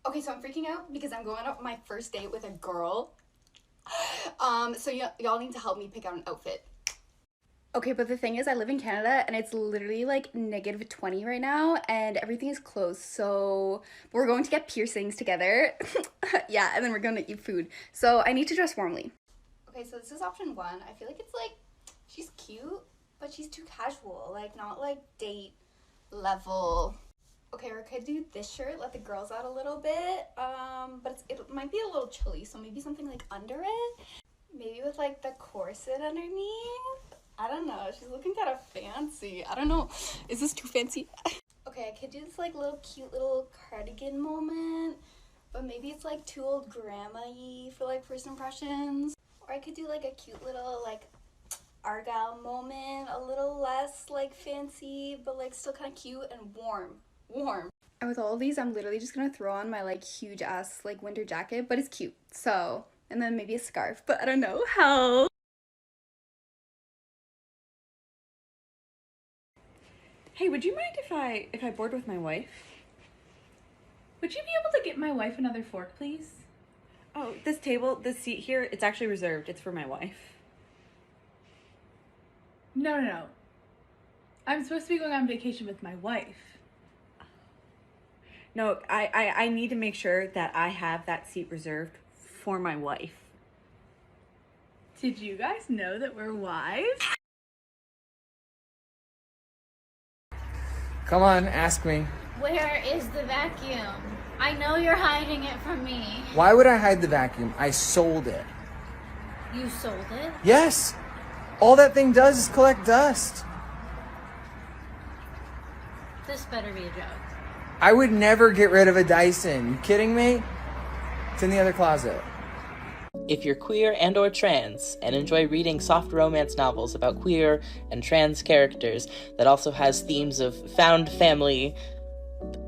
Okay, so I'm freaking out because I'm going on my first date with a girl. So y'all need to help me pick out an outfit. Okay, but the thing is, I live in Canada and it's literally like -20 right now and everything is closed. So we're going to get piercings together. Yeah, and then we're going to eat food. So I need to dress warmly. Okay, so this is option one. I feel like it's like, she's cute, but she's too casual. Like, not like date level. Okay, or I could do this shirt, let the girls out a little bit. But it might be a little chilly, so maybe something like under it. Maybe with like the corset underneath. I don't know. She's looking kind of fancy. I don't know. Is this too fancy? Okay, I could do this like little cute little cardigan moment, but maybe it's like too old grandma-y for like first impressions. Or I could do like a cute little like Argyle moment, a little less like fancy, but like still kind of cute and warm. And with all of these, I'm literally just gonna throw on my like huge ass like winter jacket, but it's cute. So, and then maybe a scarf, but I don't know how. Hey, would you mind if I board with my wife? Would you be able to get my wife another fork, please? Oh, this seat here, it's actually reserved. It's for my wife. No. I'm supposed to be going on vacation with my wife. No, I need to make sure that I have that seat reserved for my wife. Did you guys know that we're wives? Come on, ask me. Where is the vacuum? I know you're hiding it from me. Why would I hide the vacuum? I sold it. You sold it? Yes! All that thing does is collect dust. This better be a joke. I would never get rid of a Dyson. You kidding me? It's in the other closet. If you're queer and or trans and enjoy reading soft romance novels about queer and trans characters that also has themes of found family,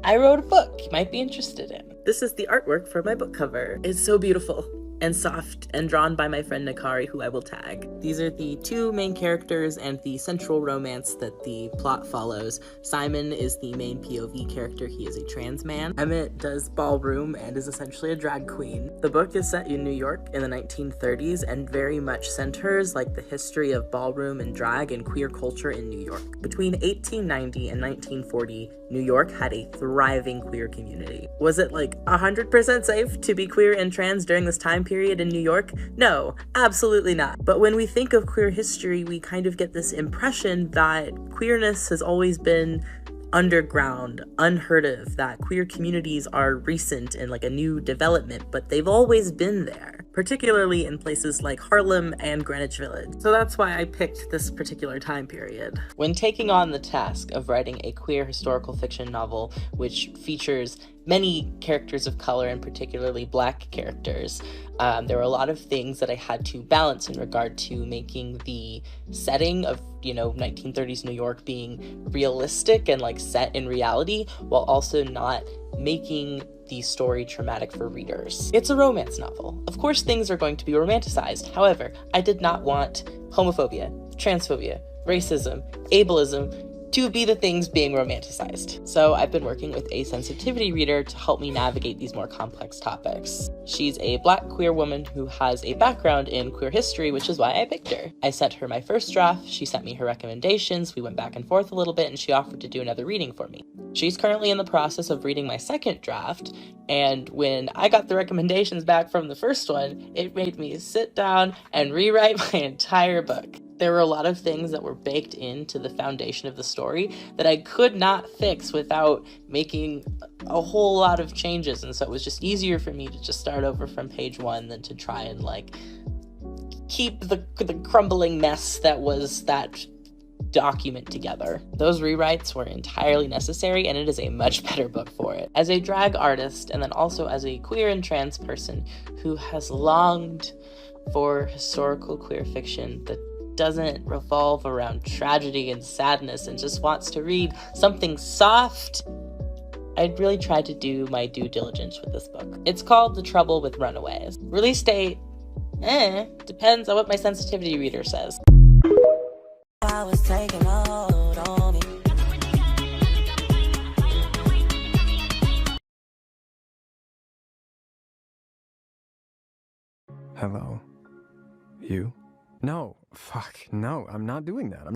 I wrote a book you might be interested in. This is the artwork for my book cover. It's so beautiful and soft and drawn by my friend Nakari, who I will tag. These are the two main characters and the central romance that the plot follows. Simon is the main POV character. He is a trans man. Emmett does ballroom and is essentially a drag queen. The book is set in New York in the 1930s and very much centers like the history of ballroom and drag and queer culture in New York. Between 1890 and 1940, New York had a thriving queer community. Was it like 100% safe to be queer and trans during this time period in New York? No, absolutely not. But when we think of queer history, we kind of get this impression that queerness has always been underground, unheard of, that queer communities are recent and like a new development, but they've always been there, particularly in places like Harlem and Greenwich Village. So that's why I picked this particular time period. When taking on the task of writing a queer historical fiction novel, which features many characters of color and particularly Black characters, there were a lot of things that I had to balance in regard to making the setting of, 1930s New York being realistic and like set in reality, while also not making the story traumatic for readers. It's a romance novel. Of course things are going to be romanticized. However, I did not want homophobia, transphobia, racism, ableism to be the things being romanticized. So I've been working with a sensitivity reader to help me navigate these more complex topics. She's a Black queer woman who has a background in queer history, which is why I picked her. I sent her my first draft, she sent me her recommendations, we went back and forth a little bit, and she offered to do another reading for me. She's currently in the process of reading my second draft, and when I got the recommendations back from the first one, it made me sit down and rewrite my entire book. There were a lot of things that were baked into the foundation of the story that I could not fix without making a whole lot of changes, and so it was just easier for me to just start over from page one than to try and like keep the crumbling mess that was that document together. Those rewrites were entirely necessary, and it is a much better book for it. As a drag artist, and then also as a queer and trans person who has longed for historical queer fiction that doesn't revolve around tragedy and sadness and just wants to read something soft, I'd really tried to do my due diligence with this book. It's called The Trouble with Runaways. Release date? Depends on what my sensitivity reader says. I was taking hold on me. Hello? You? No, fuck, no, I'm not doing that.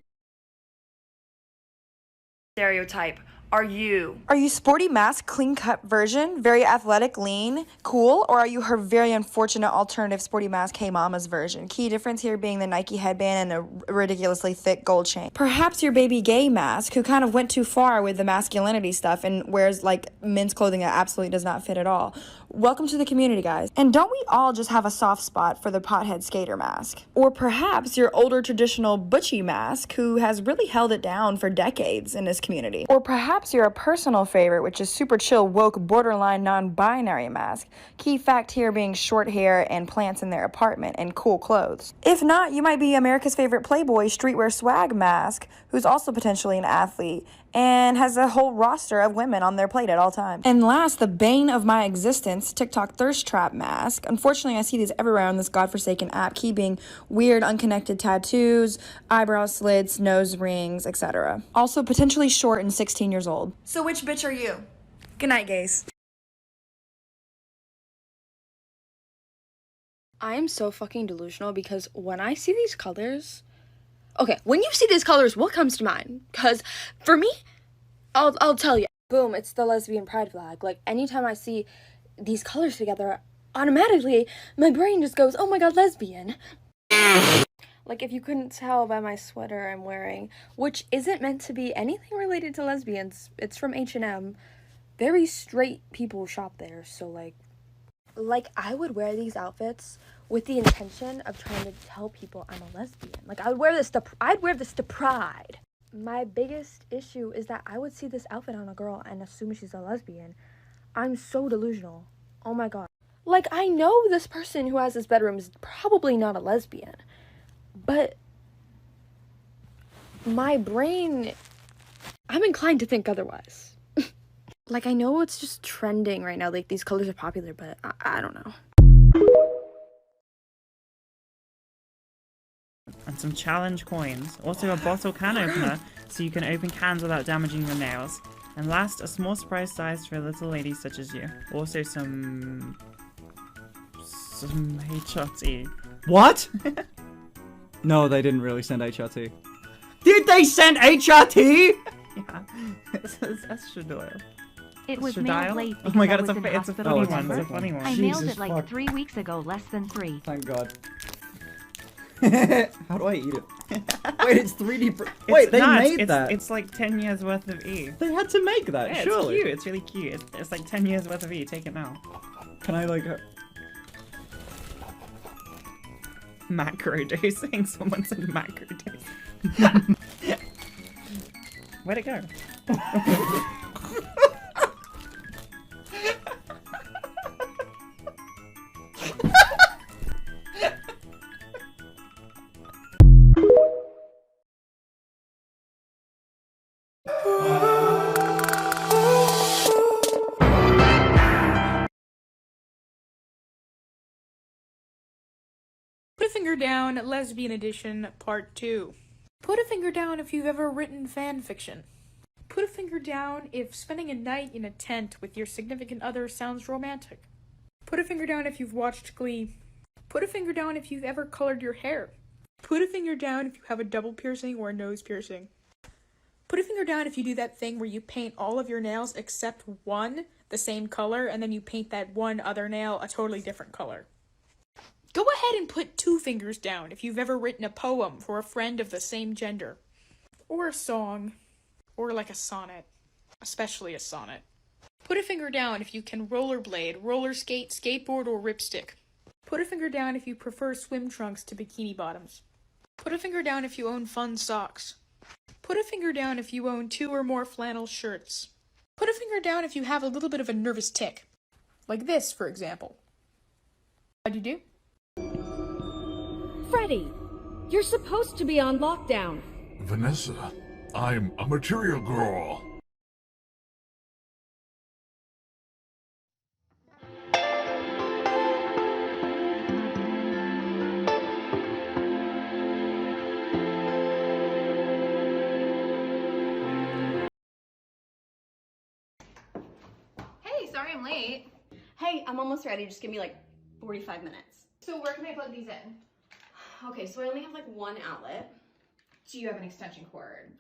Stereotype. Are you? Are you sporty mask, clean cut version, very athletic, lean, cool, or are you her very unfortunate alternative sporty mask, hey mama's version? Key difference here being the Nike headband and a ridiculously thick gold chain. Perhaps your baby gay mask, who kind of went too far with the masculinity stuff and wears like men's clothing that absolutely does not fit at all. Welcome to the community, guys. And don't we all just have a soft spot for the pothead skater mask? Or perhaps your older traditional butchie mask, who has really held it down for decades in this community. Or perhaps you're a personal favorite, which is super chill, woke, borderline non-binary mask. Key fact here being short hair and plants in their apartment and cool clothes. If not, you might be America's favorite playboy streetwear swag mask, who's also potentially an athlete and has a whole roster of women on their plate at all times. And last, the bane of my existence, TikTok thirst trap mask. Unfortunately, I see these everywhere on this godforsaken app, key being weird, unconnected tattoos, eyebrow slits, nose rings, etc. Also potentially short and 16 years old. So which bitch are you? Good night, gays. I am so fucking delusional because when I see these colors... Okay, when you see these colors, what comes to mind? Because for me, I'll tell you. Boom, it's the lesbian pride flag. Like, anytime I see these colors together, automatically, my brain just goes, oh my god, lesbian. Like, if you couldn't tell by my sweater I'm wearing, which isn't meant to be anything related to lesbians, it's from H&M. Very straight people shop there, so like, I would wear these outfits with the intention of trying to tell people I'm a lesbian. Like, I'd wear this to Pride. My biggest issue is that I would see this outfit on a girl and assume she's a lesbian. I'm so delusional. Oh my god. Like, I know this person who has this bedroom is probably not a lesbian, but my brain, I'm inclined to think otherwise. Like, I know it's just trending right now, like, these colors are popular, but I don't know. And some challenge coins. Also a bottle can opener, so you can open cans without damaging your nails. And last, a small surprise size for a little lady such as you. Also some HRT. What? No, they didn't really send HRT. Did they send HRT? Yeah, it's extra oil. It was Extra mailed dial? late Oh because my god, I it's was in a hospital. funny it's a one. It's a fake funny one. one. I mailed Jesus it like fuck. 3 weeks ago, less than 3. Thank god. How do I eat it? Wait, it's 3D. Wait, they made that. It's like 10 years worth of E. They had to make that, Yeah, surely. it's cute. It's really cute. It's like 10 years worth of E. Take it now. Can I like? Macro dosing. Someone said macro dosing. Where'd it go? Put a finger down, lesbian edition, part 2. Put a finger down if you've ever written fan fiction. Put a finger down if spending a night in a tent with your significant other sounds romantic. Put a finger down if you've watched Glee. Put a finger down if you've ever colored your hair. Put a finger down if you have a double piercing or a nose piercing. Put a finger down if you do that thing where you paint all of your nails except one the same color, and then you paint that one other nail a totally different color. Go ahead and put 2 fingers down if you've ever written a poem for a friend of the same gender. Or a song. Or like a sonnet. Especially a sonnet. Put a finger down if you can rollerblade, roller skate, skateboard, or ripstick. Put a finger down if you prefer swim trunks to bikini bottoms. Put a finger down if you own fun socks. Put a finger down if you own 2 or more flannel shirts. Put a finger down if you have a little bit of a nervous tick. Like this, for example. How'd you do? Freddy, you're supposed to be on lockdown. Vanessa, I'm a material girl. Hey, sorry I'm late. Hey, I'm almost ready. Just give me like 45 minutes. So where can I plug these in? Okay, so I only have like one outlet. Do you have an extension cord?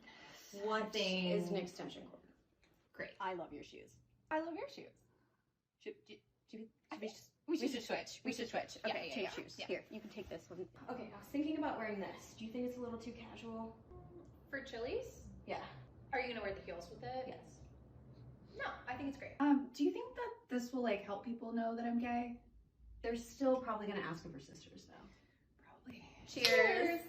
What is an extension cord? Great. I love your shoes. I love your shoes. We should switch. We should switch. Yeah, Okay, change shoes. Yeah. Here, you can take this one. Okay, I was thinking about wearing this. Do you think it's a little too casual? For Chili's? Yeah. Are you gonna wear the heels with it? Yes. No, I think it's great. Do you think that this will like help people know that I'm gay? They're still probably gonna ask if we're sisters, though. Probably. Cheers.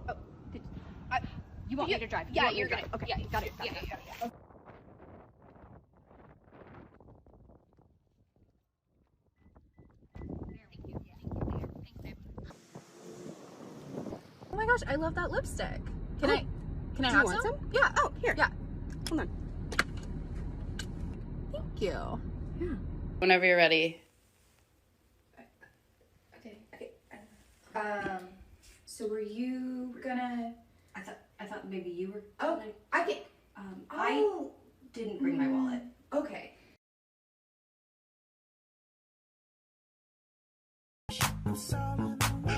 Oh, you want me to drive? Yeah, want me you're to gonna. drive. Okay, Yeah, got it. Yeah. Oh my gosh, I love that lipstick. Can I Do you have want some? Yeah. Oh, here. Yeah. Hold on. Thank you. Yeah. Whenever you're ready. Okay. So were you gonna? I thought maybe you were. Oh, I can. I didn't bring my wallet. Okay.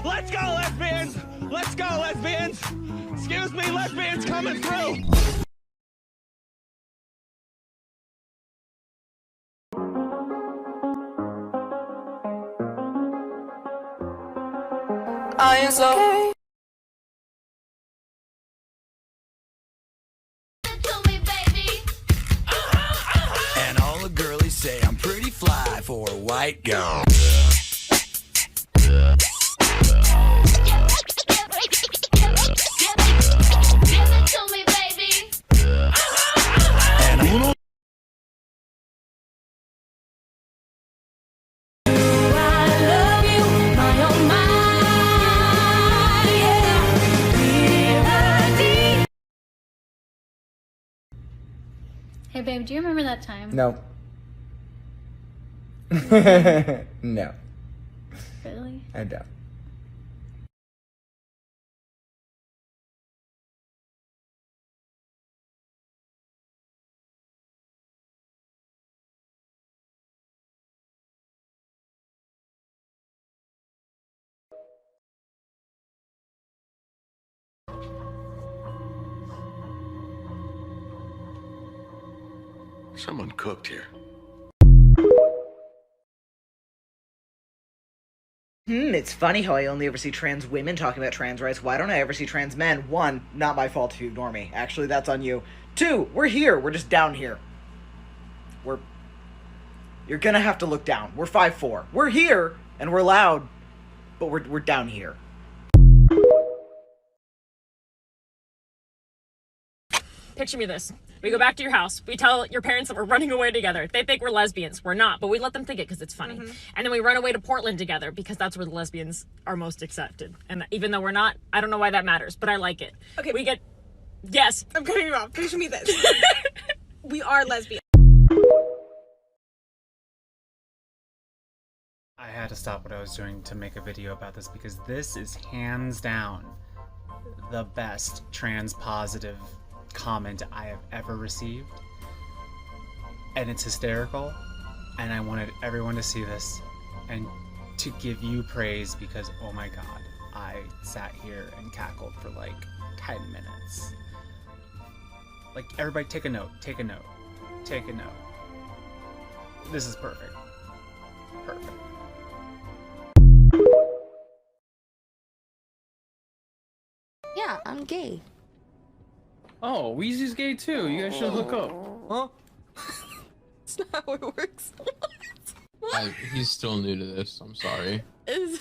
Let's go, lesbians! Let's go, lesbians! Excuse me, lesbians coming through! I am so. And all the girlies say I'm pretty fly for a white girl. Hey babe, do you remember that time? No. No, Really? I don't. Someone cooked here. It's funny how I only ever see trans women talking about trans rights. Why don't I ever see trans men? One, not my fault if you ignore me. Actually, that's on you. Two, we're here. We're just down here. You're gonna have to look down. We're 5'4". We're here, and we're loud, but we're down here. Picture me this. We go back to your house. We tell your parents that we're running away together. They think we're lesbians. We're not, but we let them think it because it's funny. And then we run away to Portland together because that's where the lesbians are most accepted. And even though we're not, I don't know why that matters, but I like it. Okay. We get... Yes. I'm cutting you off. Picture me this. We are lesbian. I had to stop what I was doing to make a video about this because this is hands down the best trans positive comment I have ever received, and it's hysterical, and I wanted everyone to see this and to give you praise because oh my god, I sat here and cackled for like 10 minutes. Like, everybody take a note, take a note, take a note. This is perfect. Perfect. Yeah, I'm gay. Oh, Weezy's gay too. You guys should hook up. Huh? That's not how it works. He's still new to this. I'm sorry. Is